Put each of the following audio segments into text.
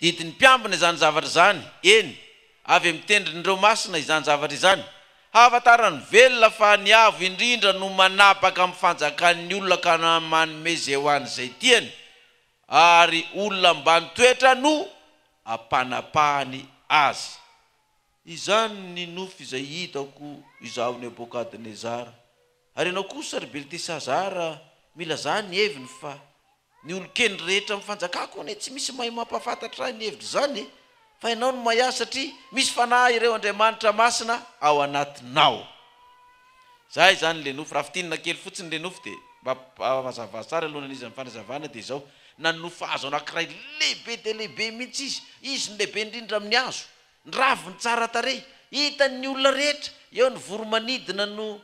didiny mpiambina izany zavatra zany, eny avy mitendrindreo masina izany zavatra izany. Hafantarany velona fa ny avo indrindra no manapaka amin'ny fanjakan'ny olona ka manome zay ho an'izay tiany, ary olona ambany toetra no apanapahany azy. Izany ny nofo izay hitako izaho Nebokadnezara. Ary ianao kosa ry Beltesazara, mila zany heviny fa ny olon-keny rehetra mifanjakako ane tsy misy mahay mampafantatra ny hevitra zany, fa ianao no mahay satria misy fanahy ireo Andriamanitra masina ao anatinao. Zay zany le nofo. Raha fitinina kely fotsiny le nofo dia mazava tsara alohan'izy amin'ny fanazavana dia izao, na nofo azo anankiray lehibe dia lehibe mihitsy izy ny lehibe indrindra amin'ny azo, ny raviny tsara tarehy, hitan'ny olona rehetra, eo ny voromanidina no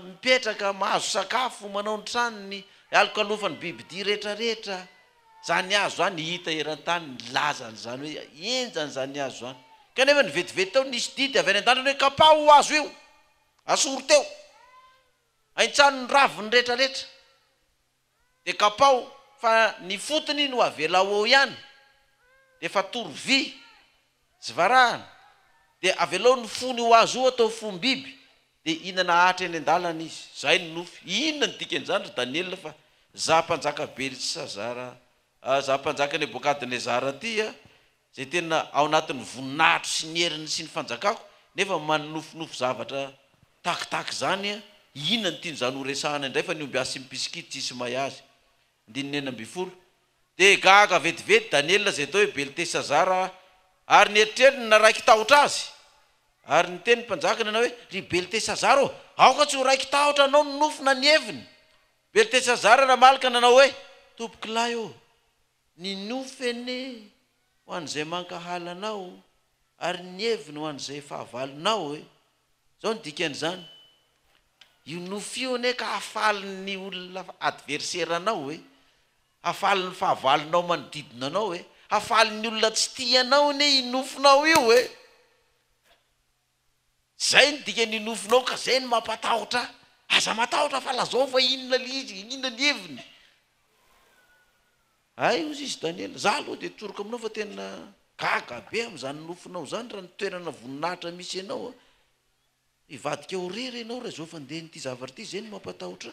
mipetraka mahazo sakafo, manao ny tranony, alokalofany bibidia rehetrarehetra. Zany azo zany hita eran-tany, ny lazany zany hoe enjany zany azo zany. Kanefa ny vetivety tao nisy didy avy any an-dandrany hoe kapao azo io, asoro teo, aintsano ny raviny rehetrarehetra, dia kapao fa ny fotony no avela ao ihany, dia fa toro vy sy varahana, dia avelao ny fony ho azo io atao fombiby, dia inana ahatra eny an-dalana izy. Zay ny nofo. Inona ny dikan'izany ry Daniel fa za mpanjaka Beltesazara, za mpanjaka Nebokadnezara ty zay tena ao anatin'ny voninahitro sy ny heriny sy ny fanjakako, nefa manofinofo zavatra takitaky zany, inona ny tian'izany ho resahana indray fa ny omby asy mipisikity tsisy mahay azy. 19. Dia gaga vetivety Daniel zay tao hoe Beltesazara, ary ny eritreriny na raiky tahotra azy, ary ny teny mpanjakana anao hoe ry Beltesazara, aoka tsy ho raiky tahotra anao ny nofona ny heviny. Beltesazara na malaka nanao hoe tompoko lahy ny nofeny ho an'izay mankahalanao, ary ny heviny ho an'izay fahavalonao. Zao ny dikan'izany. Io nofo io ane ka hafalin'ny olona adverseranao, hafalin'ny fahavalonao manodidina anao, hafalin'ny olona tsy tianao ne i nofonao io. Zay ny dikan'ny nofonao, ka zay ny mampatahotra. Aza matahotra fa lazao fa inona lizy, inona ny heviny. Ay ozy izy Daniel, za aloha dia toroka aminao fa tena gaga be amin'izany nofonao zany, raha ny toerana voninahitra misy ianao. Ivadika ho rery ianao raha zao fandeha n'ity zavatra ity, zay ny mampatahotra.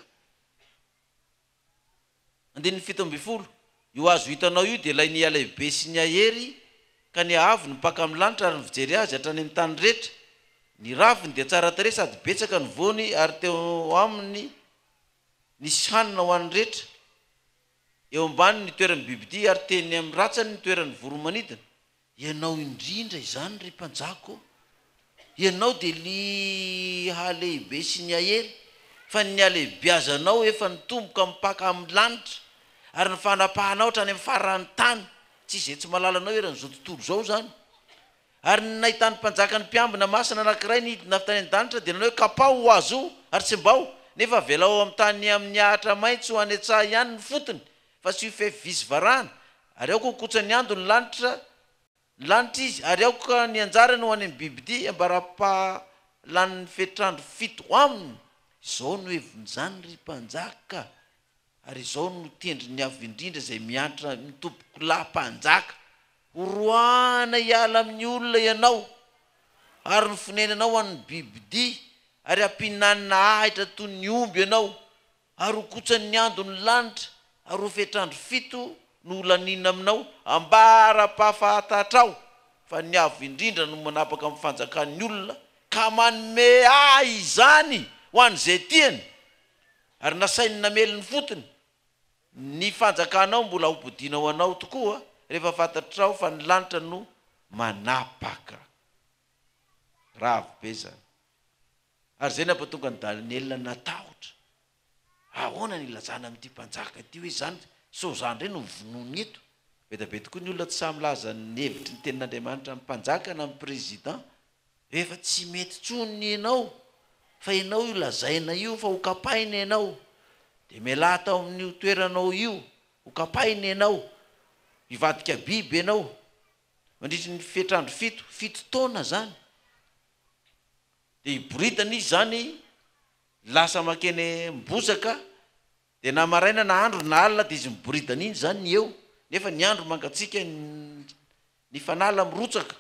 17. Io azo hitanao io dia ilay ny lehibe sy ny ahery, ka ny avo ny mpaka amin'ny lanitra ary ny fijery azy hatrany amin'ny tany rehetra. Ny raviny dia tsara tarehy sady betsaka ny voany, ary teo aminy nisy hanina ho an'ny rehetra. Eo ambany ny toeran'ny bibidia, ary teny amin'ny ratsany ny toeran'ny voromanidina. Ianao indrindra izany ry mpanjako, ianao dia ny halehibe sy ny ahery, fa ny halehibe azanao efa nitomboka mipaka amin'ny lanitra, ary ny fanapahanao hatrany amin'ny farany tany, tsy izay tsy malalanao eran'izao tontolo zao zany. Ary nahitany mpanjakany mpiambina masina anankiray nidina avy tany an-danitra, dia nanao hoe kapao ho azo ary tsy mbao, nefa velao amin'ny tany amin'ny ahatra maitso ho anetsah ihany ny fotony, fa tsy ho fefy varahana. Ary aoka kokotra ny ando ny lanitra izy, ary aoka ny anjarany ho any amin'ny bibidia ambara-pahalan'ny fetrandro 7 aminy. Izao no hevin'izany ry mpanjaka, ary izao no tendry ny avy indrindra zay miantra mitompoko lahy mpanjaka. Horoana hiala amin'ny olona ianao, ary ny fonenanao an'ny bibidia, ary ampinanina ahitra toy ny omby ianao, ary ho kotsany ando ny lanitra, ary ho fetrandro 7 no olanina aminao, ambara-pahafahatatrao fa ny avo indrindra no manapaka amin'ny fanjakan'ny olona, ka manome izany ho an'izay tiany, ary nasainy namely ny fotony. Ny fanjakanao mbola hobodinao anao tokoa, rehefa fantatrao fa ny lanitra no manapaka. Ravo be zany. Ary zay nampatonga ny Daniel natahotra. Ahoana ny ilazana amin'ity mpanjaka ity hoe zany so zany reny no vonony eto. Betabe tokoa ny olona tsy samy laza ny hevitry ny tenin'Andriamanitra amin'ny mpanjaka na amin'ny président. Efa tsy mety tsony ianao, fa ianao io lazaina io fa ho kapaina ianao, dia miala tao amin'ny toeranao io, ho kapaina ianao, hivadika biby ianao, mandritry ny fetrandro 7 taona zany. Dia hiboridana izy zany, lasa makeny mbozaka, dia na maraina na andro na alina dia izy miboridana iny zany eo, nefa ny andro mangatsika ny fanala mirotsaka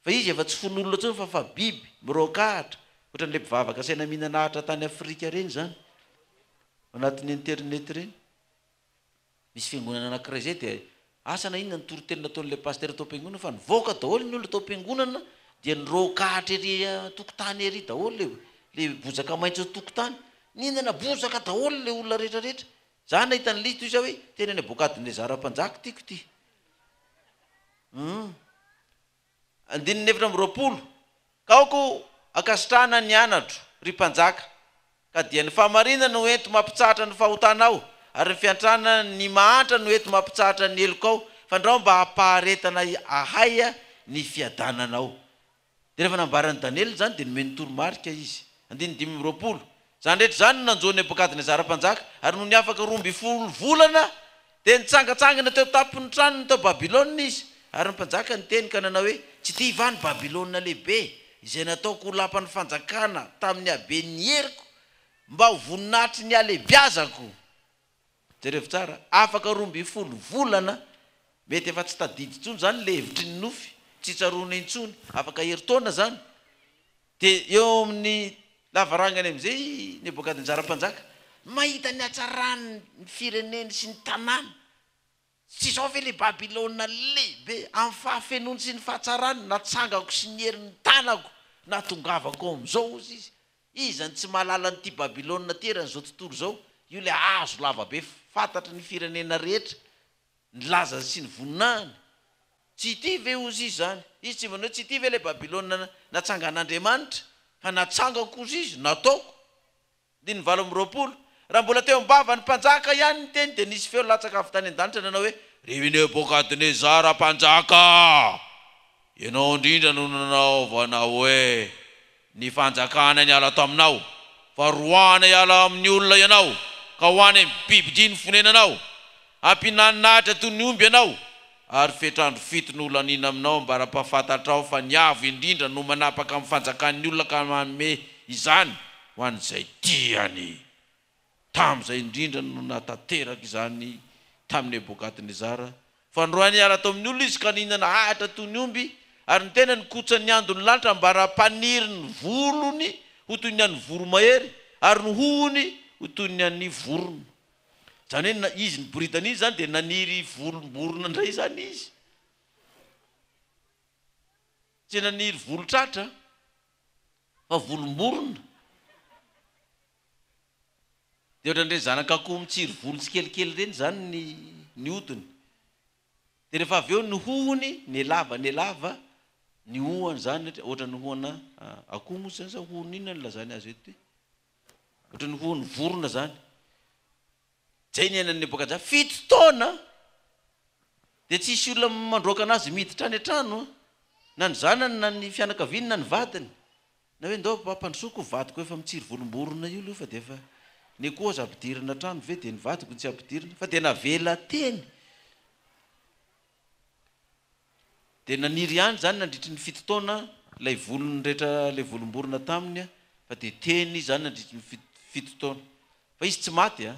fa izy efa tsy fon'olona tsony fa biby mirokahatra ohatran'le mpivavaka saina mihinanahatra tany Afrika reny zany anatin'ny internet reny misy fiangonana anankiray zay dia asana inona ny torotelona ataon'le pasteur tao am-piangonana fa nivoaka daholo ny olona tao am-piangonana dia nirokahatra ery tokotany ery daholo le bozaka maitso tokotany ninana bozaka daholo le olona rehetrarehetra zany nahitany lisy toy izy hoe tena ny Nebokadnezara mpanjaka tiako ty andininy efatra amby roapolo kaoko akasitrahana ny anatro ry mpanjaka ka dia ny famarinana no ento mampitsahatra ny fahotanao ary ny fiantrana ny mahantra no ento mampitsahatra ny elokao fa ndrao mba hampaharetana ahaya ny fiadananao dia rehefa nambarany Daniely zany dia nomeny toromarika izy andininy 5 zany rehetra zany no nanjoa Nebokadnezara mpanjaka ary no ny afaka 12 volana dia nitsangatsangana teo tapony tranony teo Babilôna izy ary ny mpanjaka ny teny ka nanao hoe tsy tia ivany Babilôna lehibe izay nataoko lapan'ny fanjakana tamin'ny habeny heriko mba ho voninahitry ny alehibiazako jereo tsara afaka 12 volana mety efa tsy tadidy intsony zany le hevitry ny nofy tsy tsarona intsony afaka heritaona zany dia eo amin'ny lavarangany am'izay Nebokadnezara mpanjaka mahita ny hatsarany ny fireneny sy ny tanàna tsy zao ve le Babilôna lehibe amin'ny fahafenony sy ny fahatsarany natsangako sy ny herin'ny tanako natongavako am'izao ozy izy izany tsy mahalala nyty Babilôna teran'izao tontolo zao io le azo lavabe fantatra ny firenena rehetra ny laza sy ny voninahiny tsy ity ve ozy izy zany izy tsy manao tsy ity ve le Babilôna natsangan'Andriamanitra fa natsangako ozy izy nataoko dia ny 20 raha mbola teo ambava ny mpanjaka ihany ny teny dia nisy feo latsaka avy tany an-danitra nanao hoe revi Nebokadnezara mpanjaka ianao indrindra no nanaovana hoe ny fanjakana niala taminao fa roana iala amin'ny olona ianao ka hoany amin'ny bibidiny fonenanao ampinaninahitra toy ny omby ianao ary fetrandro fito no olanina aminao mba raha-pahafatatrao fa niavo indrindra no manapaka amin'ny fanjakan'ny olona ka manome izany ho an'izay tiany tamin'izay indrindra no natateraka izany tamin'ny Nebokadnezara fa nroany iala tao amin'ny olona izy ka nihinana ahitra toy ny omby ary ny tena nikotsany andony lanitra mba raha-paniry ny volony ho toy ny an'ny voromahery ary ny hohony ho toy ny an'ny vorona zany hoe izy ny boritany izy zany dia naniry volomborona indray zany izy tsy naniry volotratra fa volomborona dia ohatran'ireny zanak'akoho mitsiry volo tsy kelikely reny zany ny otony dia rehefa avy eo ny hohony ny lava ny hohany zany ohatra ny hohana akoho moa zany sa hohony inona ny lazany azy eto ohatra ny hohany vorona zany zay ny ainan'ny Nebokadnezara 7 taona dia tsisy olona mandroaka anazy miditra any an-trano na ny zanany na ny fianakaviany na ny vadiny na hoe ndao pampandrosoko vadiko efa mitsiry volomborona io fa dia efa ny koa aza ampidirina trano ve dia ny vadiko tsy ampidirina fa dia navela teny dia naniry ihany zany nandritry ny 7 taona lay volony rehetra lay volomborona taminy fa dia teny zany nandritry ny 7 taona fa izy tsy maty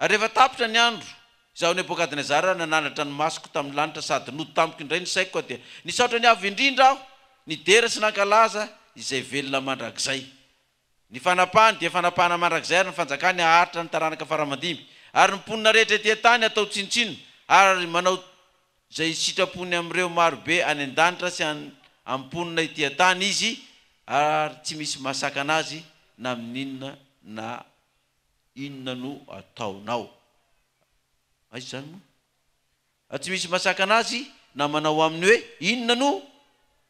ary rehefa tapitra ny andro izaho Nebokadnezara nananatra ny masoko tamin'ny lanitra sady noto tamiko indray ny saiko dia nisaotra ny avy indrindra aho ny dera sy nankalaza izay velona mandrakizay ny fanapahany dia fanapahana mandrakizay ary ny fanjakany aharitra ny taranaka faramandimy ary ny mponina rehetra etỳ tany atao tsinitsino ary manao izay sitrapony amin'ireo marobe any an-danitra sy amponina etỳ tany izy ary tsy misy masaka anazy na amin'inona na inona no ataonao aizy zany moa tsy misy masaka anazy na manao aminy hoe inona no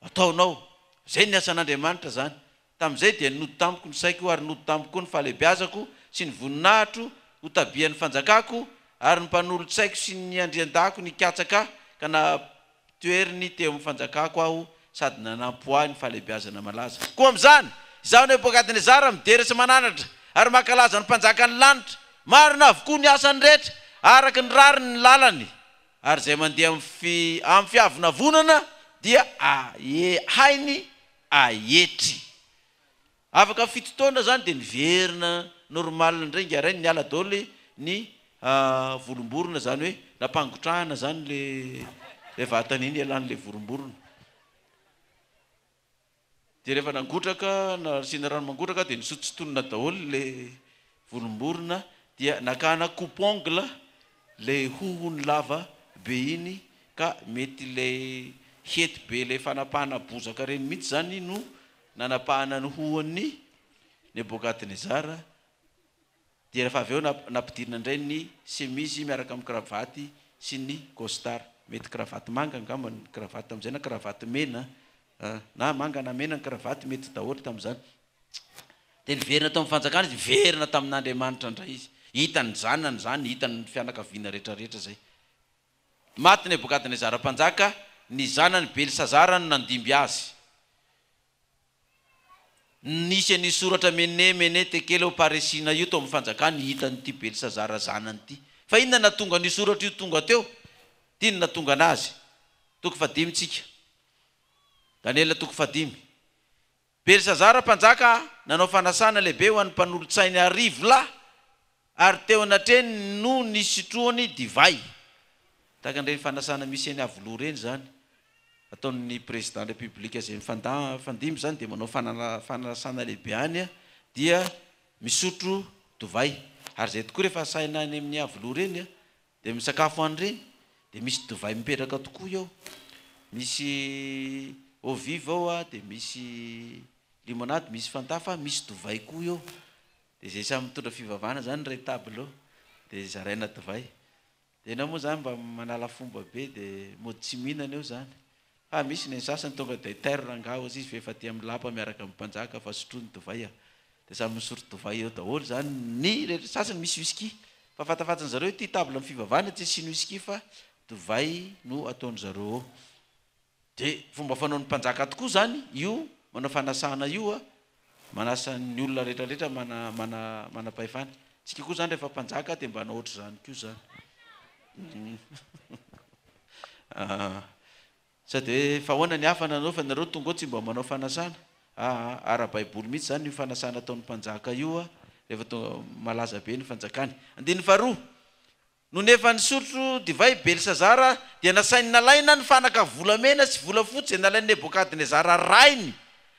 ataonao zay ny asan'Andriamanitra zany tamin'izay dia noto tamiko ny saiko ary noto tamiko ny fahalebiazako sy ny voninahitro ho tabian'ny fanjakako ary ny mpanolotsaiko sy ny andrian-dako ny katsaka ka napitoeriny teo amin'ny fanjakako aho sady nanampoahy ny fahalebiazana malaza koa amin'izany izaho Nebokadnezara midera sy mananatra ary makalaza ny mpanjakany lanitra marina avokoa ny asany rehetra araka ny rary ny lalany ary zay mandeha amin'ny fiavina vonana dia hainy ahetry afaka 7 taona zany dia niverina normal indray ngaray ny ala daoly ny volomborona zany hoe nampangotrahana zany le le vatany iny ialany le voromborona. De rehefa nangotraka na sina rano mangotraka de nisotsotonina daholo le voromborona dia nakana coupe-ongle le hohony lava be iny ka mety le hety be le fanapahana bozaka reny mihitsy zany no nanapahana ny hohony Nebukadnezar. Dia rehefa avy eo nampidirina indray ny chemise miaraka amin'ny kravaty sy ny costard. Mety kravaty manga angamba ny kravaty tam'izay na kravaty mena na manga na mena ny kravaty mety daholo tam'izany. De niverina tao amin'ny fanjakana izy, verina tamin'Andriamanitra indray izy. Hitany zanany zany, hitany fianakaviana rehetrarehetra zay. Maty Nebukadnezar mpanjaka, ny zanany Belisazara no nandimby azy. Nisy ny soratra mene tekele ho paresina io tao amin'ny fanjakana hitany ity Belisazara zanany ity. Fa inona natonga ny soratra io tonga teo? Tiny natonga anazy. Toko 5 tsika. Daniela toko 5. Belisazara mpanjaka nanao fanasana lehibe ho an'ny mpanolotsainy arivo lahy ary teo anatreny no nisotroany divay. Tahaka ireny fanasana misy eny avoloha reny zany. Ataon'ny président de la République zay fandimby zany dia manao fanasana lehibe any dia misotro divay. Ary zay tokoa rehefa saina any amin'ny avoloha reny dia misakafo any reny dia misy divay mipetraka tokoa eo. Misy eau vive ao dia misy limonade, misy fantafa, misy divay koa eo. Dia zay samy mitondra fivavahana zany ray table dia zaraina divay. Dia na moa zany mba manala fomba be dia mody tsy mihinana eo zany. Misy ny sasany tonga dia terre angao izy efa ty amin'ny lapa miaraka amin'ny mpanjaka fa sotrony divay. Dia samy misotro divay eo daholo zany. Ny sasany misy whisky. Fa fatafatany zareo ity table amin'ny fivavahana tsy siny whisky fa divay no ataony zareo. Dia fomba fanaon'ny mpanjaka tokoa zany io manao fanasana io manasa ny olona rehetrarehetra manapahefana. Tsika koa zany rehefa mpanjaka dia mba hanao ohatr' zany koa zany. Sady hoe fa ahoana ny hafa nanao fa nareo tonga tsy mba manao fanasana. Ara-baiboly mihitsy zany io fanasana ataon'ny mpanjaka io rehefa malaza be ny fanjakany. Andiny faharoa. No nefa nisotro divay Belisazara dia nasainy nalaina ny fanaka volamena sy volafotsy nalainy Nebukadnezara rainy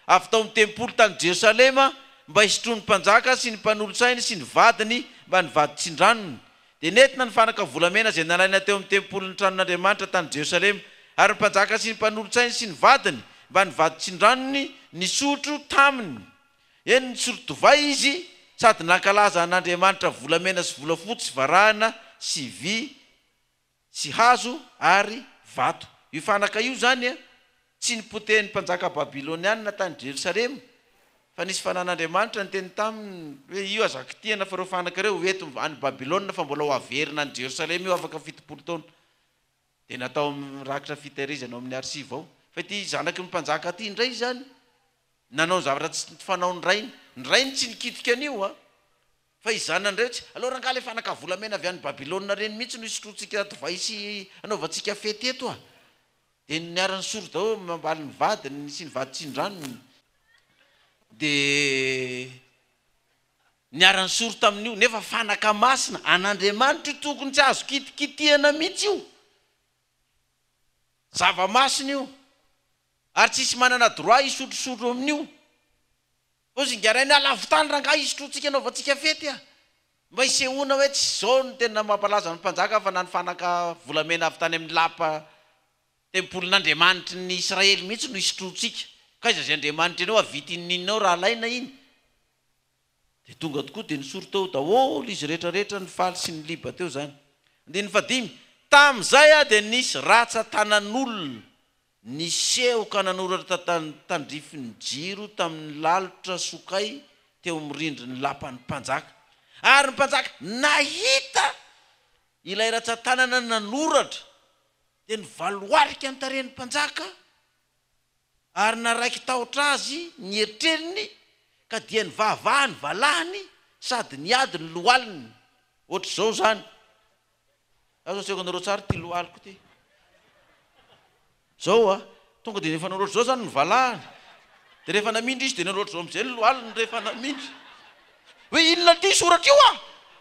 avy tao amin'ny tempolo tany Jerosalema mba hisotroany mpanjaka sy ny mpanolotsainy sy ny vadiny mba nivady tsindranony. Dia nentina ny fanaka volamena zay nalaina teo amin'ny tempolony tranon'Andriamanitra tany Jerosalema ary ny mpanjaka sy ny mpanolotsainy sy ny vadiny mba nivady tsindranony nisotro taminy. Eny nisotro divay izy sady nankalaza an'Andriamanitra volamena sy volafotsy varahana sy vy sy hazo ary vato. Io fanaka io zany tsy nipotehin'ny mpanjaka Babiloniana tany Jerosalema fa nisy fanan'Andriamanitra ny teny taminy hoe io azaka tiana fa reo fanaka reo eto any Babilôna fa mbola ho averina ny Jerosalema io afaka 70 taona. Dia natao mirakitra fitahirizana amin'ny arsiva ao. Fa ity zanaky ny mpanjaka ty indray zany nanao zavatra tsy fanao ny rainy. Ny rainy tsy nikitika an'io fa izanany rehetra alora nga le fanaka volamena avy any Babilôna reny mihitsy no isotrotsika divay sy anaovantsika fety eto dia niarany soro daholo mambaly ny vadiny sy ny vady tsindranony. Dia niarany soro tamin'io nefa fanaka masina an'Andriamanitra io tokony tsy azo kitikitihana mihitsy io. Zava-masina io ary tsisy manana droit isotrosotro amin'io. Ozy ngarainy alavitany raha nga isotrotsika anaovantsika fety mba hisehoana hoe tsy zao ny tena mampalaza ny mpanjaka fa na ny fanaka volamena avy tany amin'ny lapa tempolin'Andriamanitra ny Israely mihitsy no isotrotsika. Ka iza zay Andriamanitra enao avity ninao raha alaina iny. Dia tonga tokoa dia nisoro teo daholo izy rehetrarehetra ny faly sy ny liba teo zany. Andiny 5. Tamin'izay dia nisy ratsan-tanan'olona niseho ka nanoratra tandrifin'ny jiro tamin'ny lalitra sokay teo mirindry ny lapan'ny mpanjaka. Ary ny mpanjaka nahita ilay ratsan-tanana nanoratra dia nivaloarika ny tarehin'ny mpanjaka ary naraiky tahotra azy ny eritrerini ka dia nivavahany valahany sady niady ny lohaliny. Ohatr' zao zany. Azo aseko anareo tsara ty lohaliko ty. Zao tonga dia rehefa naroatra zao zany ny valahany. Dia rehefa namindry izy dia naroatra zao amin'izay ny lohaliny rehefa namindry. Hoe inona ty soratra io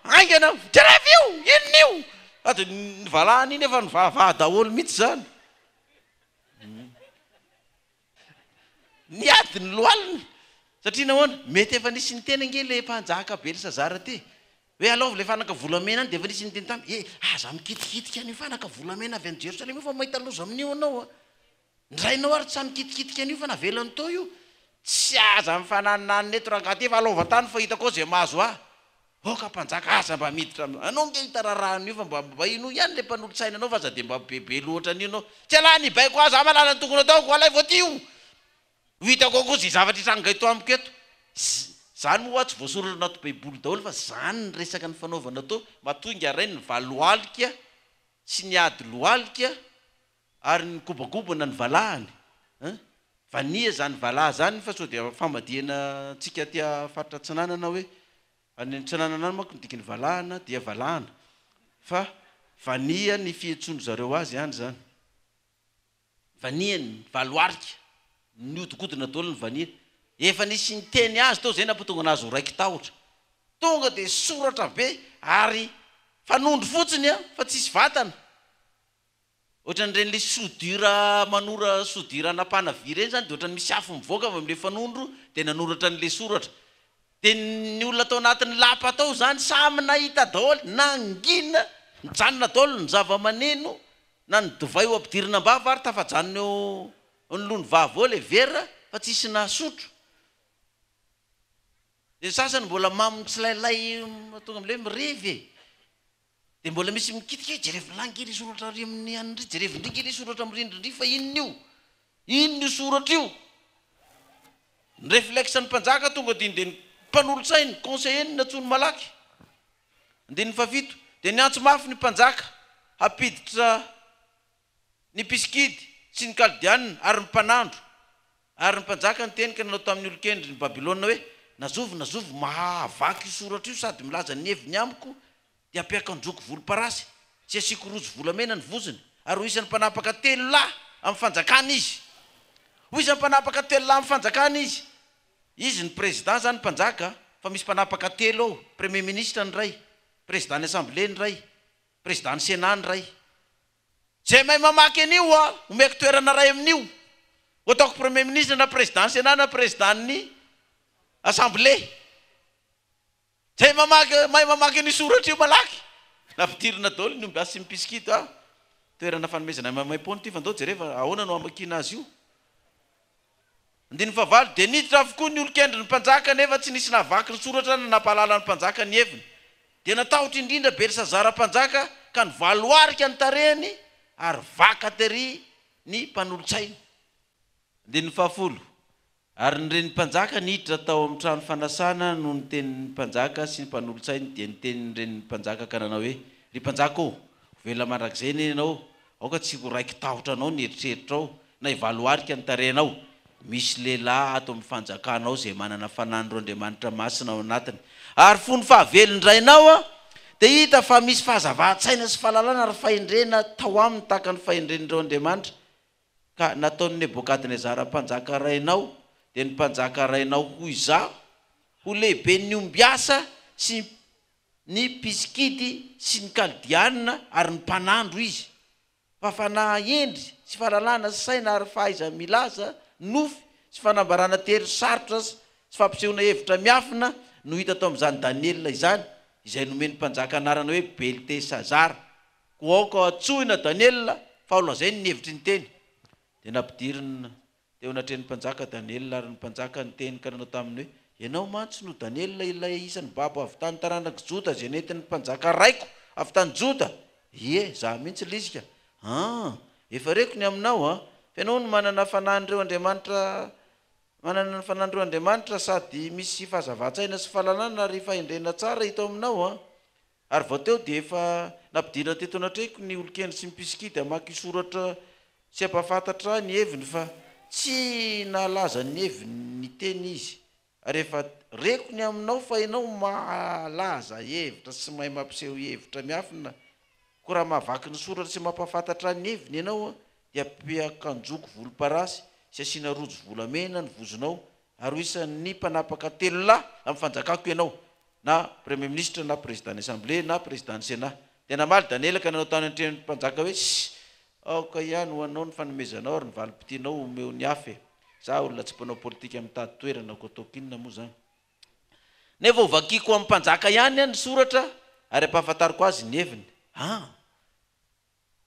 aingana jerevy io inona io. Dia ny valahany iny efa nivavaha daholo mihitsy zany. niady ny lohaliny satria nahoana mety efa nisy ny tena nge le mpanjaka Belsazara ty hoe alaova le fanaka volamena any de efa nisy ny teny tamy aza mikitikitika an'io fanaka volamena avy any Jerosalema io fa mahita loza amin'io anao ndrainao ary tsy mikitikitika an'io fa navelany to io tsy aza mifanananany eto raha gaty efa alaova tany fa hitako ao zay mahazo ka mpanjaka aza mba miditra anao nge hitararahany io fa mba ino ihany le mpanolotsaina anao fa aza de mba bebe loatra an'io anao tsy ala nibaiko aza malala ny tokony ataoko alay vo ty io hitako ao koa zay zavatra itrangaito amiko eto zany moa tsy voasoratra anaty baiboly daholo fa zany ny resaka ny fanaovana to matonga ray ny valoalika sy ny ady loalika ary ny kobakobana ny valahany vania zany valaha zany fa so dia famadihana tsika tia faritra tsinanana hoe any tsinanana any manko nidikiny valahana dia valahana fa vania ny fihetsono zareo azy ihany zany vania ny valoalika ny odikodina daholo ny vania efa nisy ny teny azy tao zay nampatonga anazy ho raiky tahotra tonga de soratra be ary fanondro fotsiny fa tsisy vatana ohatran'ireny le sodira manora sodira napana vy reny zany de ohatrany misy afo mivoaka avy am'le fanondro de nanoratra n'le soratra de ny olona tao anatin'ny lapa tao zany samy nahita daholo na ngina nijanona daholo ny zava-maneno na ny divay eo ampidirina ambava ary tafajanona eo ny lony vava eo le vera fa tsisy nasotro de sasany mbola mamitsylайлay tonga am'le mirevy de mbola misy mikitika jerevy langely soratra ary amin'ny anindry jerevy ndrikely soratra mirindrindry fa inona io soratra io ny réflexe ny mpanjaka tonga de ny mpanolotsainy conseiller natsony malaky ndeny fafito de ny antso mafy ny mpanjaka hapiditra ny piskidy sy ny kaldianina ary ny mpanandro ary ny mpanjaka ny teny ka nanao tamin'ny olokendry ny Babilôna hoe nazovo mahavaky io soratra io sady milaza ny heviny amiko de apiaka anjoko volomparasy tsy asiko rojo volamena ny voziny ary ho isan'ny mpanapaka 3 lahy amin'ny fanjakana izy ho isan'ny mpanapaka 3 lahy amin'ny fanjakana izy ny président zany mpanjaka fa misy mpanapaka 3 ao premier ministre ny ray président ny assemblée ny ray président ny sénat ny ray zay mahay mamaky an'io omeko toerana ray amin'io ataoko premier ministre na président ny sénat na président ny assemblée zay mahay mamaky ny soratra io malaky napidirina daholo ny omby asy mipiskito toerana fanomezana mamay-pony ty fa ndao jereva ahoana no amakina azy io andiny favalo de niditra avokoa ny olokendry ny mpanjaka nefa tsy nisy nahavaky ny soratra na nampahalala ny mpanjaka ny heviny de natahotra indrindra Belsazara mpanjaka ka ny valoarika ny tarehany ary vaka tery ny mpanolotsaina andiny fahafolo ary nyreny mpanjaka niditra tao amin'ny trano fanasana no ny tenin'ny mpanjaka sy ny mpanolotsainy de ny tenin'ireny mpanjaka ka nanao hoe ry mpanjaka vela mandrakizay ny ianao aoka tsy ho raiky tahotra anao ny eritreritra ao na hivaloarika ny tarehinao misy lehilahy ato amin'ny fanjakanao zay manana fanandro Andriamanitra masina ao anatiny ary fony fahavelondrainao de hita fa misy fahazava-tsaina sy fahalalana ary fahendrena tao aminy tahaka ny fahendren'ireo Andriamanitra ka nataon'ny Nebokadnezara mpanjaka rainao de ny mpanjaka rainao hoy izaho ho lehibe ny ombiasa sy ny piskidy sy ny kaldianina ary ny mpanandro izy fa fanahendry sy fahalalana sy saina ary fahaiza milaza nofy sy fanambarana tery sarotra sy fampisehoana hevitra miafina no hita tao amin'izany Daniel izany izay nomeny mpanjaka anarana hoe Beltesazara ko aoka atsoina Daniel fa olazainy ny hevitry ny teny de nampidirina teo anatreny mpanjaka Daniel ary ny mpanjaka ny teny ka nanao taminy hoe ianao mantsy no Daniel ilay isan'ny babo avy tany taranaky Jota zay nentin'ny mpanjaka raiko avy tany Jota za mihitsy lisika efa reko ny aminao fa ianao no manana fanandreo Andriamanitra manana ny fanandreo Andriamanitra sady misy fahazava-tsaina sy fahalalana ary fahendrena tsara hita aminao ary vao teo de efa nampidina teto anatreko ny olokendry sy mipiskidy amaky soratra sy ampafantatra ny heviny fa tsy nalaza ny heviny ny teny izy ary efa reko ny aminao fa ianao malaza hevitra sy mahay mampiseho hevitra miafina ko raha mahavaky ny soratra sy mampafantatra ny heviny ianao de ampiakanjoko volomparasy sy asiana rojo volamena ny vozonao ary ho isan'ny mpanapaka 3 lahy amin'ny fanjakako ianao na premier ministre na président ny assemblée na président ny sénat de namaly Daniel ka nanao tany an-treny mpanjaka hoe aoka ihany ho anao ny fanomezanao ary ny valym-pitianao omeo ny afy za olona tsy mpanao politika mitady toerana ko tokinina moa zany nefa ovakiko amin'ny mpanjaka ihany ny soratra ary ampahafantariko azy ny heviny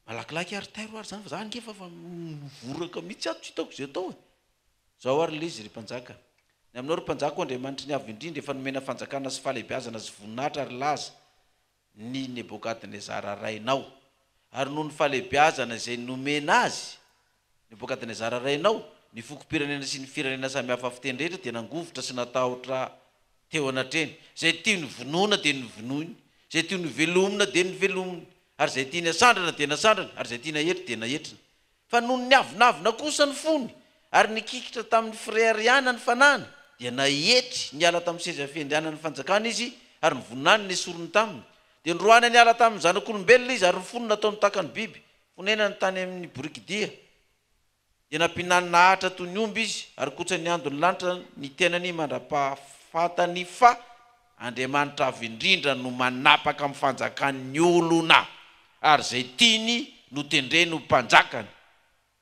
malakilaky ary tairo ary zany fa za ngefa fa mivoraka mihitsy ato tsy hitako zay atao zao ary le izy ry mpanjaka ny aminao ry mpanjaka Andriamanitra ny avy indrindra efa nomena fanjakana sy fahalehibiazana sy voninahitra ary laza ny Nebokadnezara rainao ary noho ny fahalehibiazana izay nomena azy Nebokadnezara rainao ny fokom-pirenena sy ny firenena samihafa fiteny rehetra dia nangovotra sy natahotra teo anatreny zay tia ny vonoina dia ny vonoiny zay tia ny velomina dia ny velomina ary zay tia ny asandrana dia nasandrana ary zay tia ny ahetrina dia nahetrina fa noho ny avinavina kosa ny fony ary nikikitra tamin'ny freriana ny fanana dia nahetry niala tamin'ny seza fiandriana ny fanjakana izy ary nivoninany ny sorony taminy dia nyroana niala tamin'ny zanak'olombelona izy ary ny fony nataony takany biby fonena ny tany amin'ny borikidia dia nampinany nahatra toy ny omby izy ary kotsa ny andony lanitra ny tenany mandra-pahafatany fa Andriamanitra avy indrindra no manapaka amin'ny fanjakan'ny olona ary zay tiany no tendreny mpanjakany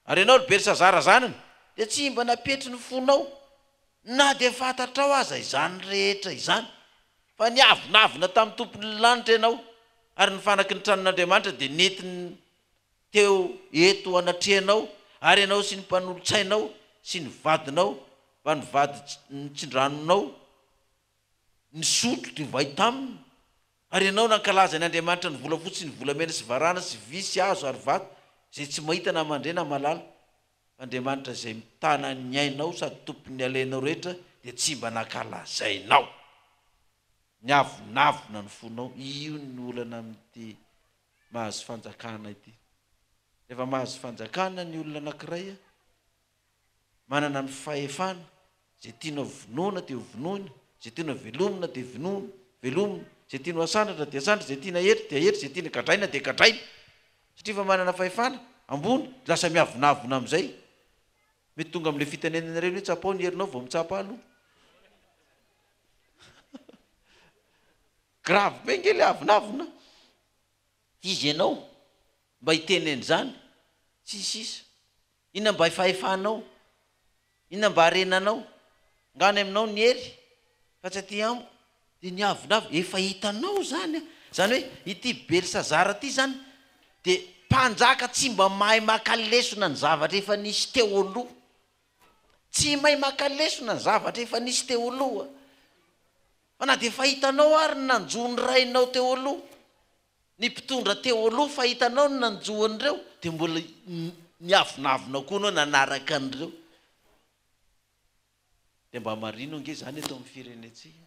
ary ianao Bersazara zanany dia tsy mba napetry ny fonao na dia fantatrao aza izany rehetra izany fa niavinavina tamin'ny tompony lanitra ianao ary ny fanaky ny tranon'Andriamanitra dia netiny teo eto anatrehanao ary ianao sy ny mpanolotsainao sy ny vadinao fa ny vady nitsindranonao ny sotro dia vai taminy ary ianao nankalaza ny Andriamanitra ny vola fotsy ny volamena sy varana sy visy azo ary vato zay tsy mahita na mandre na malala Andriamanitra zay mitana ny ainao sady tompony alainao rehetra dia tsy mba nankalazainao niavinavina ny fonao io ny olana amin'ity mahazo fanjakana ity rehefa mahazo fanjakana ny olona anankiray manana ny fahefana zay tianao vonoina dia vonoina zay tianao velomina dia velomina zay tianao asandratra dia asandratra zay tiana hetra dia hetra zay tiana kadraina dia kadraina satria fa manana fahefana ambony lasa miavinavina amin'izay mety tonga amin'ilay fitenenana ireny hoe tsapao ny herinao vao mitsapa aloha grave be nge le avinavina izy ianao mba hiteneny zany sisisa inona mba hifahefanao inona mba harenanao ngany aminao ny hery fa tsy aty amiko dia ny avinavina efa hitanao zany zany hoe ity Bersazara ty zany dia mpanjaka tsy mba mahay makalesona ny zavatra efa nisy teo aloha tsy mahay makalesona ny zavatra efa nisy teo aloha fa na dia fahitanao ary ny nanjoany rainao teo aloha ny mpitondra teo aloha fahitanao ny nanjoan'ireo dia mbola niavinavina koa anao nanaraka an'ireo dia mba marino ange zany eto amin'ny firenetsika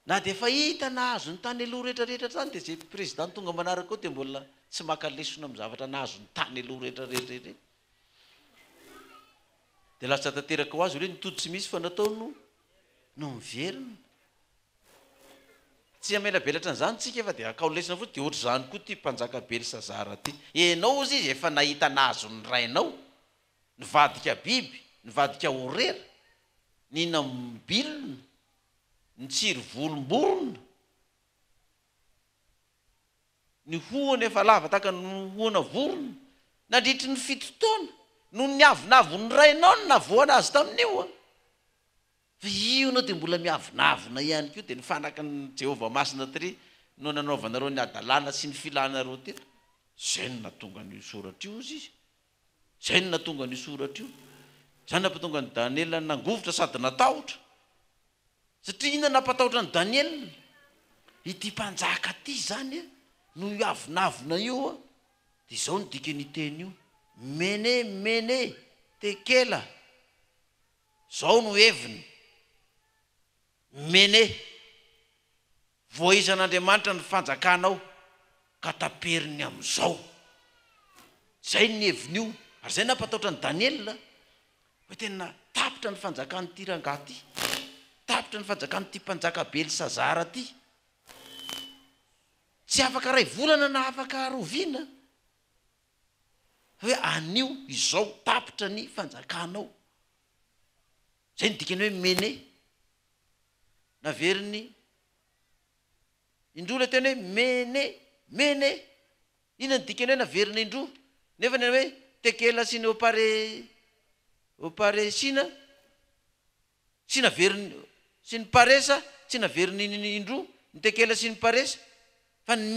na dia fahita nahazo ny tany aloha rehetrarehetra zany dia zay président tonga manaraka ao dia mbola tsy makalesona amin'ny zavatra nahazo ny tany aloha rehetrarehetra dia lasa tanteraka ho azy hoe nitody tsy misy fa natao no miverina tsy amela belatra n'izany tsika efa dia akaolesina fotsy dia ohatr' zany koa ty mpanjaka Bersazara ty enao izy izy efa nahita nahazo ny rainao nivadika biby nivadika horera nina mbilona ny tsiry volomborona ny hohany efa lava taka ny hohana vorona nandritry ny fitotoana no ny avinaviny rainao no navoana azy tamin'io fa io anao dia mbola miavinavina ihany koa dia ny fanaky ny Jehovah masina try no nanaovanareo ny adalàna sy ny filanareo ty zay no natonga ny soratra io izy zay no natonga ny soratra io zany nampatonga ny Daniela nangovotra sady natahotra satria ina nampatahotra ny Daniela ity mpanjaka ty zany no avinavina io dia izao ny dika ny teny io mene tekela zao no heviny mene voaizan'Andriamanitra ny fanjakanao ka taperiny amin'izao zay ny heviny io ary zay nampatahotra ny Daniela hoe tena tapitra ny fanjakany ty rangahy ty tapitra ny fanjakany ty mpanjaka Bersazara ty tsy afaka ray volana na afaka roviana hoe anio izao tapitra ny fanjakanao zay ny dikany hoe mene naveriny indroa le teny hoe mene inona ny dikany hoe naveriny indroa nefa ny hoe tekela sy ny opare sina sy naveriny sy ny paresa tsy naveriny indroa ny tekela sy ny paresa fa ny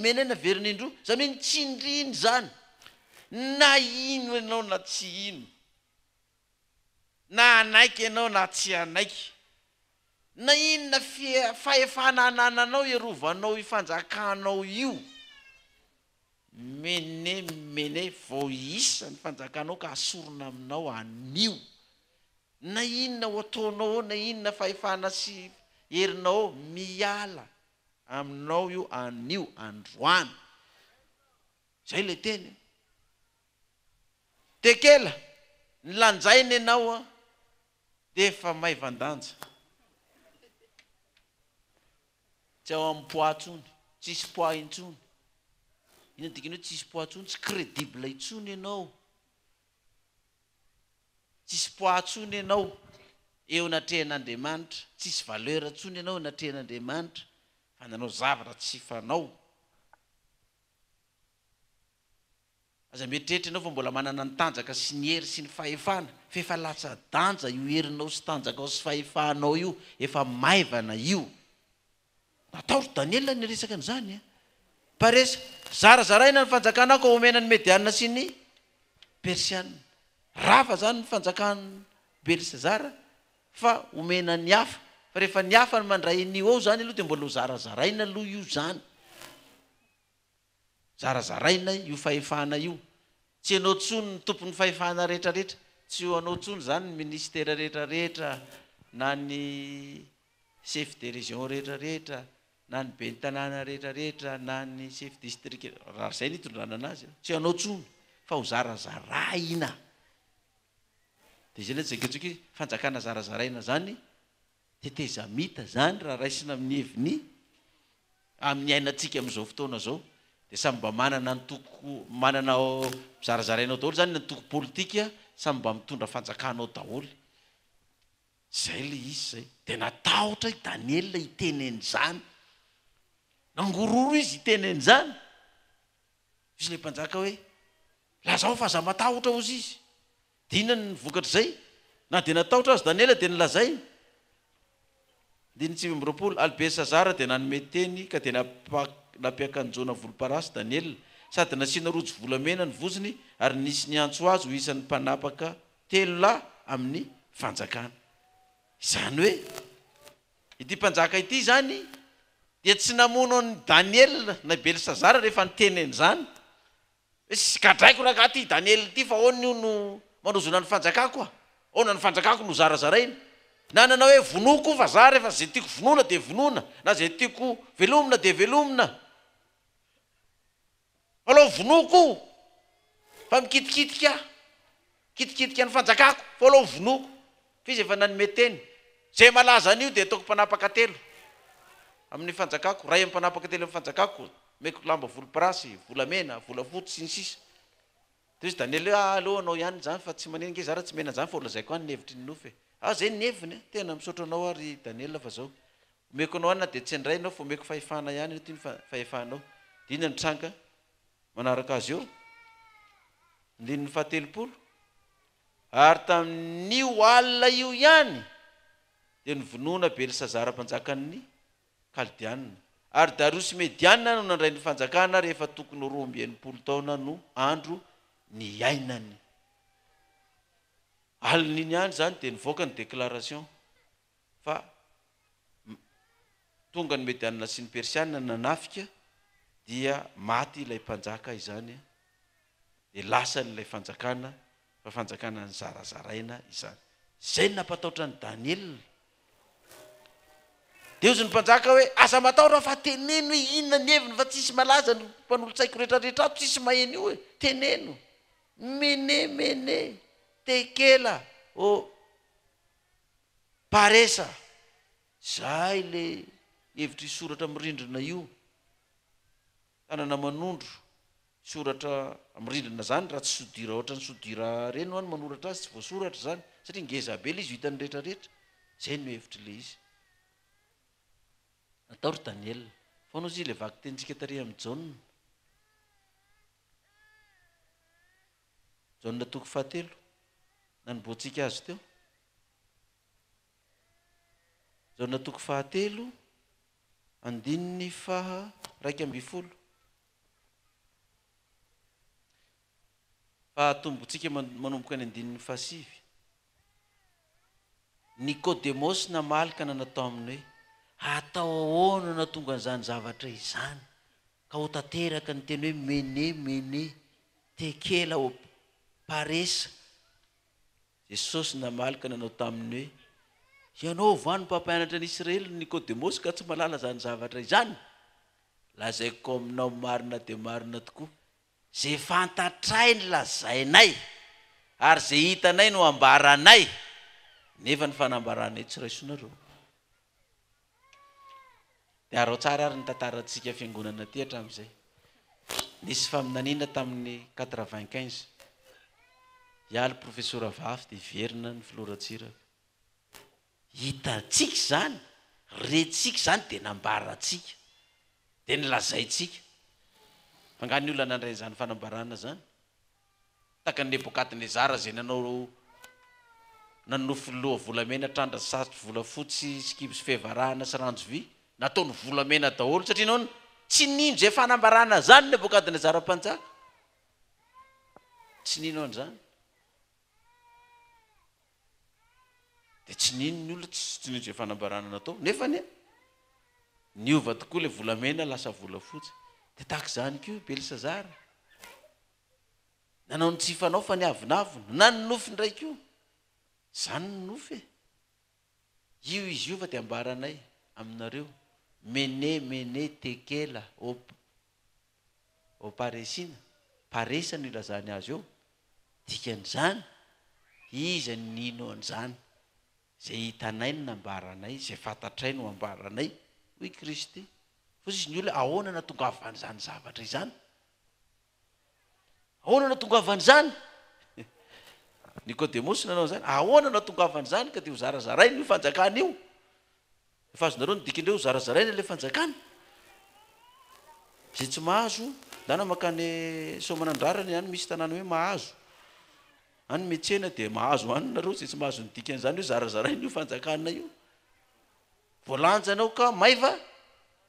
mene naveriny indroa zany hoe tsy indriny zany na ino ianao na tsy ino na anaiky ianao na tsy anaiky na inona fahefana anananao iarovanao ifanjakanao io mene vao isa ny fanjakanao ka asorona aminao anio na inona ho ataonao na inona fahefana sy herinao miala aminao io anio androany zay le teny tekela ny lanjainy ianao dia efa maivandanja tsy ao amin'ny poatsony tsisy poa intsony ina dikany hoe tsisy poa intsony tsy crédible intsony ianao tsisy poa intsony ianao eo natrehan'Andriamanitra tsisy valeur intsony ianao natrehan'Andriamanitra fa nanao zavatra tsy fanao aza mieritreritra ianao fa mbola manana ny tanjaka sy ny hery sy ny fahefana fa efa latsa danja io herinao sy tanjakao sy fahefanao io efa maivana io nataotry Daniela ny resaka an'izany paresa zarazaraina ny fanjakanako omena ny mediana sy ny persiana rafa zany ny fanjakany Belisazara fa omena ny hafa fa rehefa ny hafa ny mandray an'io ao zany aloha dia mbola ho zarazaraina aloha io zany zarazaraina io fahefana io tsy anao tsony ny tompony fahefana rehetrarehetra tsy ho anao tsony zany ny ministera rehetrarehetra na ny chef de région rehetrarehetra na ny be ny tanàna rehetrarehetra na ny chef district raha zay ny hitondrana anazy tsy anao tsony fa ho zarazaraina dia zay le tsaiketsika hoe fanjakana zarazaraina zany tetezamita zany raha raisina amin'ny heviny amin'ny ainatsika amin'izao fotoana zao dia samy mba manana ny toko manana zarazarainao daholo zany ny toko politika samy mba mitondra fanjakanao daholo zay le izy zay dia natahotra i Daniela itenen'izany nangororo izy itenen'izany izy le mpanjaka hoe lazao fa za matahotra ozy izy dina ny vokatra zay na dia natahotra azy Daniela dia nylazay diny tsy mroapolo Albesazara dia nanome teny ka dia nampiakanjona volomparasy Daniela sady nasiana rojo volamena ny voziny ary nisy ny antso azy ho isan'ny mpanapaka 3 lahy amin'ny fanjakana izany hoe ity mpanjaka ity zany dia tsy namono ny Daniela na Belisazara rehefa nitenen'izany hoe sy kadraiko ragaty Daniela ity fa aony io no manozona ny fanjakako aona ny fanjakako no zarazaraina na nanao hoe vonoko fa za rehefa zay tiako vonona dia vonona na zay tiako velomina dia velomina alao vonoko fa mikitikitika kitikitika ny fanjakako fa alao vonoko fa izy efa nanome teny zay malaza an'io dia ataoko mpanapaka 3 amin'ny fanjakako ray mpanapaka 3 amin'ny fanjakako meko lamba volomparasy volamena volafotsy sy ny sisa dia izy Daniela aloha anao ihany zany fa tsy manenike zara tsy mena zany fa olazaiko any ny hevitry ny nofy zay ny heviny tena misaotra anao ary Daniela fa zao omeko anao any dia tsy ndray anao fa omeko fahefana ihany ty ny fahefanao dia ina ny tranga manaraka azy eo ndininy fahatelopolo ary tamin'io alina io ihany dia nyvonoana Belisazara mpanjakan'ny Kaldiana ary Dariosy Mediana no nandray ny fanjakana rehefa tokony 12 taona no andro ny ainany alin'iny ihany zany dia nivoaka ny déclaration fa tonga ny Mediana sy ny Persiana nanafika dia maty ilay mpanjaka izany dia lasa n'ilay fanjakana fa fanjakana ny zarazaraina izany zay nampatahotra ny Daniela dia ozy ny mpanjaka hoe asa matahotra fa teneno hoe inona ny heviny fa tsisy malaza ny mpanolotsaiko rehetrarehetra ato tsisy maheno io hoe teneno mene tekela paresa zay le hevitra isoratra mirindrina io tanana manondro soratra mirindrina zany raha tsy sodira ohatra ny sodira reny any manoratra azy tsy voasoratra zany satria ngezabely izy hitany rehetrarehetra zay no hevitra le izy nataotry Daniela faonao izy le vaky tentsika tary amin'ny Jaune Jaonina toko fahatelo nanomboantsika azy teo. Jaonina toko fahatelo andininy faha 1:12. Fahatombontsika manomboka ny andininy fahasivy. Nikodemosy namalika nanatao aminy hoe atao ahoana na tonga an'izany zavatra izany ka ho tanteraka ny teny hoe mene tekela o paresa. Jesosy namalika nanao taminy hoe ianao va ny mpampianatra ny Israely Nikodemosy ka tsy malala zany zavatra izany? Lazaiko aminao marina dia marina tokoa, zay fantatray ny lazainay ary zay hitanay no ambaranay, nefa ny fanambaranay tsy raisonareo. Dia arao tsara ary ny tantarantsika fiangonana ty hatramin'izay. Nisy faminaniana tamin'ny 95. Ialy profesora Vafy dia verina ny filorantsiraka. Hitantsika zany, retsika zany dia nambarantsika, dia nilazaintsika. Angany olona nandray zany fanambarana zany. Taka ny Nebokadnezara zay nanofy loha volamena trandra satry volafotsy sikiby sy fevarahana sy ranjo vy, nataony volamena daholo satria nao tsy nino zay fanambarana zany Nebokadnezara mpanjaka. Tsy nino an'izany. Dia tsy nino ny olona tsy nino zay fanambarana natao. Nefa niova tokoa ilay volamena lasa volafotsy. Dia tahaka izany koa Belisazara. Nanao ny tsy fanao fa niavinavina, na ny nofy ndray koa. Zany ny nofy. Io izy io fa dia ambaranay aminareo. Mene tekela o paresina. Paresa no ilazany azy eo. Dikan'izany, iza nino an'izany? Zay hitanay no nambaranay, zay fantatray no ambaranay. Hoy Kristy. Fa izy ny olona ahoana na tonga avan'izany zavatra izany? Ahoana na tonga avan'izany? Nikodemosy nanao izany. Ahoana na tonga avan'izany ka dia ho zarazarainy io fanjakana io? Efa azonareo ny dikindreo ho zarazarainy ilay fanjakana. Zay tsy mahazo, dana makany Soamanandrarany any misy tanàna hoe mahazo. Any metsena dia mahazo any nareo, zay tsy mahazo ny dikan'izany hoe zarazarainy io fanjakana io. Voalanjanao ka maiva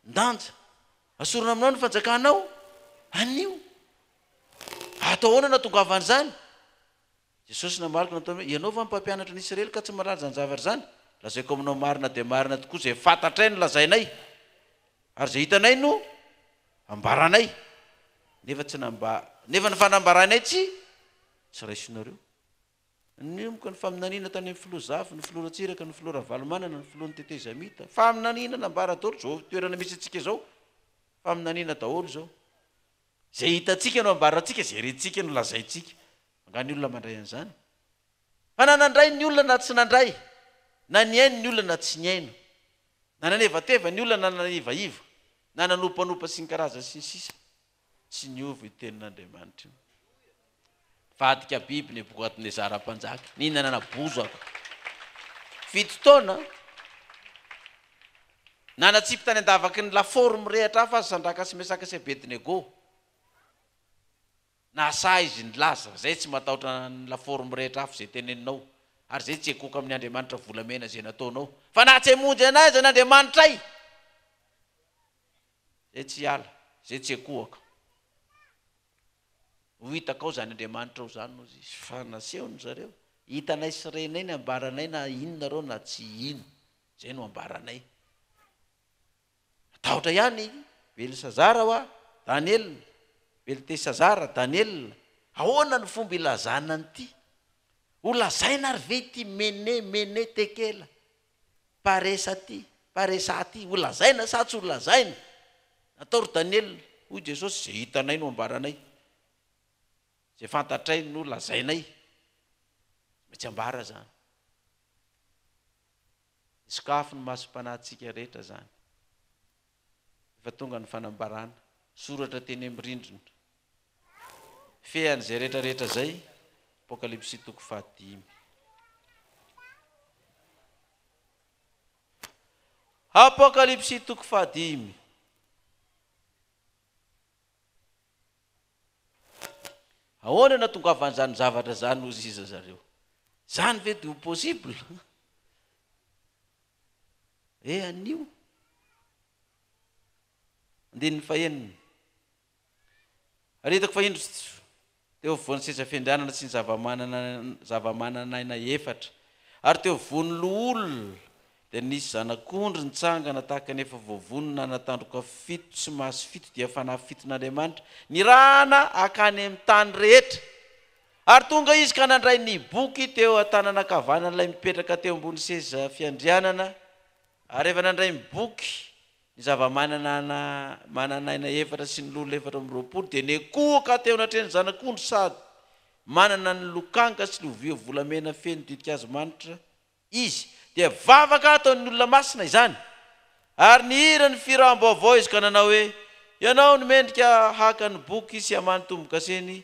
ndanja. Asorana aminao ny fanjakanao, anio. Atao ahoana na tonga avan'izany? Jesosy namalika natao hoe ianao va ny mpampianatra ny Israely ka tsy malala zany zavatra zany? Lazaiko aminao marina dia marina tokoa, zay fantatray no lazainay ary zay hitanay no ambaranay. Nefa ny fanambaranay tsy raisonareo. Niomoka ny faminaniana tany amin'ny filozafy, ny filoratsiraka, ny filora valomanana, ny filoan'ny tetezamita. Faminaniana nambara daholo zao toerana misy antsika zao. Faminaniana daholo zao. Zay hitantsika no ambarantsika, zay rentsika no lazaintsika. Angany olona mandray an'izany. Fa na nandray ny olona na tsy nandray, na niaino ny olona na tsy niaino, na nanevateva ny olona na nanivaiva, na nanompanopa sy ny karaza sy ny sisa, tsy niova io tenin'Andriamanitra io. Vadika biby Nebokadnezara mpanjaka, nihinana bozaka. Fito taona nanatsipy tany andavaky ny laforme rehatra hafa azy sandraka sy mesaka sy Abednego. Nasa izy ny laza, zay tsy matahotra ny laforme rehetra hafa zay teneninao, ary zay tsy ekoka amin'ny Andriamanitra volamena zay nataonao. Fa na tsy hamonjy anazy an'Andriamanitra ay, zay tsy ala, zay tsy ekoaka. Ho hitakao zany Andriamanitra ao zany ozy, fa nasehony zareo. Hitanay sy renay ny ambaranay na inona reo na tsy ino, zay no ambaranay. Tahotra ihany Belisazara wa Daniel, Beltesazara, Daniel, ahoana ny fomba ilazana an'ity? Ho lazaina ary ve ty mene tekela paresa ty, ho lazaina sa tsy ho lazaina? Natao ry Daniel, hoy Jesosy, zay hitanay no ambaranay, zay fantatray no lazainay. Mety ambara zany. Sokafo ny masom-panahintsika rehetra zany. Efa tonga ny fanambarana, soratra teny amin'ny rindrina. Fehan'izay rehetrarehetra zay, Apokalipsy 5. Apokalipsy ahoana na tongavan'izany zavatra zany ozy iza zareo zany ve de possible anio andininy faheniny aretako fahindro teo voany seza fiandrianana sy ny zavamananaina efatra ary teo vony loolona dia nisy zanak'ondry nitsangana tahaka nefa voavonina natandroka fito sy mahazo fito dia fanahy fiton'Andriamanitra nirahana akany amin'ny tany rehetra ary tonga izy ka nandray ny boky teo an-tanana ankavanan'ilay mipetraka teo ambony seza fiandrianana ary efa nandray ny boky ny zavamananaina efatra sy ny lolo efatra amin'ny roapolo dia nekoaka teo natreny zanak'ondry sady manana ny lokanka sy lovia volamena feno didika azy manitra izy dia vavaka ataon'ny olona masina izany ary ny hira ny firam-baovao izy ka nanao hoe ianao ny mendrika haka ny boky sy hamany tombo-kaseny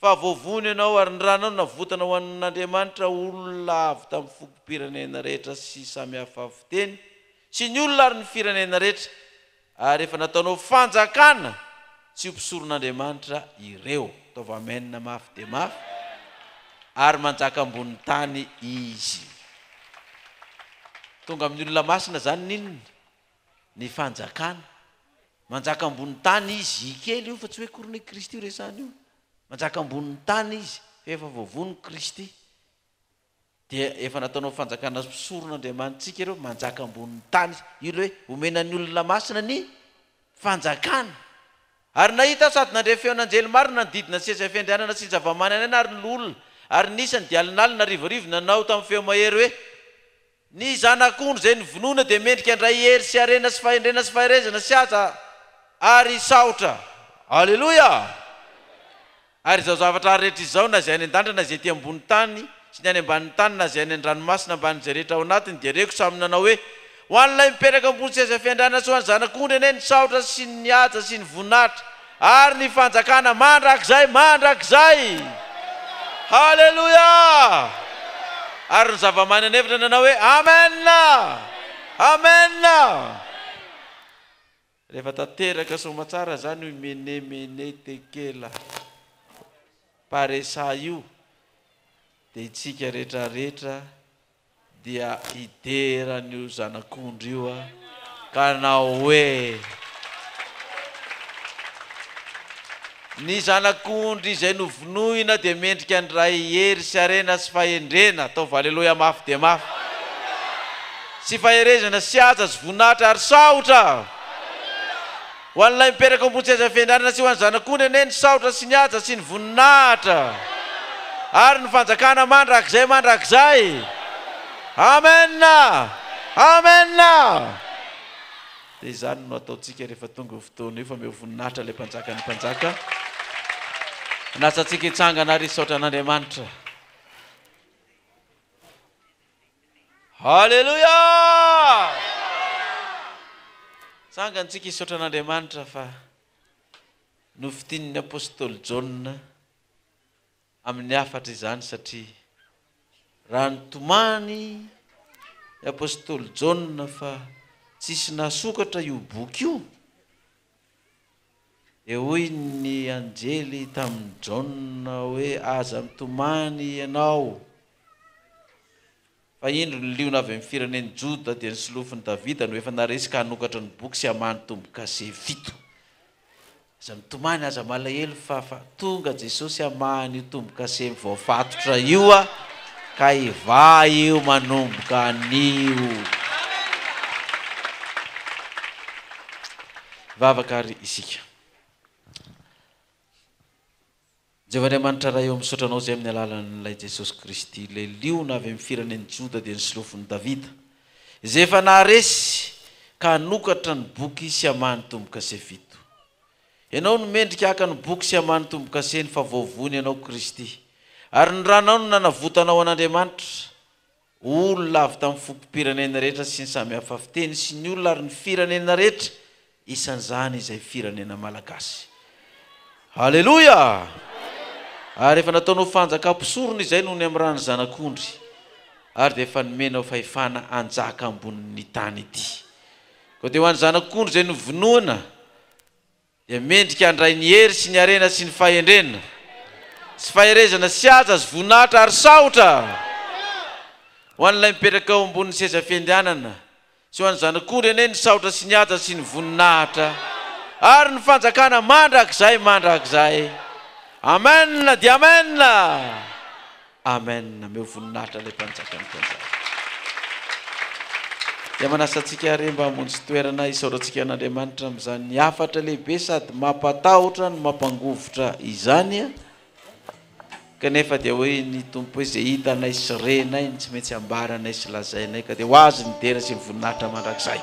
fa voavony ianao ary ny ranao navotana ho an'Andriamanitra olona avy tamin'ny fokom-pirenena rehetra sy samy hafa fiteny sy ny olona ary ny firenena rehetra ary efa nataonao fanjakana sy mpisoron'Andriamanitra ireo taova amenina mafy dia mafy ary manjaka ambony tany izy tonga amin'ny olona masina zany ninona ny fanjakana manjaka ambony tany izy ikely io fa tsy hoe korone Kristy io resany io manjaka ambony tany izy efa voavony Kristy dia efa nataonao fanjakana sy mpisoron'Andriamanitsika ireo manjaka ambony tany io hoe omena ny olona masina ny fanjakana ary nahita sady nandre feon'anjely marina nodidina seza fiandrianana sy ny zavamananaina ary ny lolona ary nisany dia alinalina rivorivo nanao tamin'ny feo mahery hoe ny zanak'ondry zay nyvonoana dia mendrika andray hery sy arena sy fahendrena sy faherezana sy aza ary saotra alleloia ary zao zavatra rehetra izao na zay any an-dandra na zay ty ambony tany sy ny any ambanin'ny tany na zay any an-dranomasina ambanin'izay rehetra ao anatiny dia reko samy nanao hoe ho an'ilay mipetraka ambony seza fiandrianana sy ho any zanak'ondry ene ny saotra sy ny aja sy ny voninahitra ary ny fanjakana mandrakizay halleluia ary ny zavamananevitra nanao hoe amena rehefa tanteraka somatsara zany ho menemene tekela paresa io dia itsika rehetrarehetra dia hideran'io zanak'ondry io ka nao hoe ny zanak'ondry izay novonoina dia mendrika andray hery sy arena sy fahendrena ataova alleloia mafy dia mafy sy faherezana sy aja sy voninahitra ary saotra ho an'ilay mipetraka ambony seza fiandrianana sy ho any zanak'ondry ene ny saotra sy ny aja sy ny voninahitra ary ny fanjakana mandrakizay amena dia izany no ataontsika rehefa tonga fotoana io fa meo voninahitra ilay mpanjaka ny mpanjaka nasantsika hitsangana ary saotra an'Andriamanitra halleluia tsangantsika hisaotra an'Andriamanitra fa nofitian'ny apôstôly Jaona amin'ny afatra izany satria raha nitomany ny apôstôly Jaona fa tsisy nasokatra io boky io hoy ny anjely tamin'ny Jaona hoe aza mitomany ianao fa indro ny liona avy amin'ny fireneny Joda dia ny solofiny Davida no efa naresika hanokatra ny boky sy hamany tombo-kase fito aza mitomany aza malahelo fa tonga Jesosy hamany io tombo-kase voafatotra io ka iva io manomboka anio vavaka ary isika Jehovah-Andriamanitra raha eo misaotranao zay amin'ny alalan'ilay Jesosy Kristy ilay liona avy amin'ny fireneny Joda dia ny solofiny Davida izay efa naharesy ka hanokatra ny boky sy hamany tombo-kase fito ianao no mendrika haka ny boky sy hamany tombo-kaseny fa voavony ianao Kristy ary ny ranao no nanavotanao an'Andriamanitra olona avy tamin'ny fokom-pirenena rehetra sy ny samy hafa fiteny sy ny olona ary ny firenena rehetra isan'izany izay firenena malagasy halleluia ary efa nataonao fanjakam-pisorona izay noho ny amin'ny rano zanak'ondry ary dia efa nomenao fahefana anjaka ambonin'ny tany ity koa dia ho an'ny zanak'ondry izay novonoana dia mendrika andray ny hery sy ny arena sy ny fahendrena sy faherezana sy aza sy voninahitra ary saotra ho an'ilay mipetraka ao ambony seza fiandianana sy ho an'ny zanak'ondry ane ny saotra sy ny aja sy ny voninahitra ary ny fanjakana mandrakizay amen dia amen amen meo voninahitra ilay mpanjaka ny mpanjaka dia manasantsika ary mba hamonjy sy toerana isaorantsika an'Andriamanitra amin'izany hafatra lehibe sady mampatahotra ny mampangovotra izany kanefa dia hoe ny tompo hoe zay hitanay sy renay ny tsy maintsy ambaranay sy lazainay ka dia ho azy ny tena sy ny voninahitra mandrakizay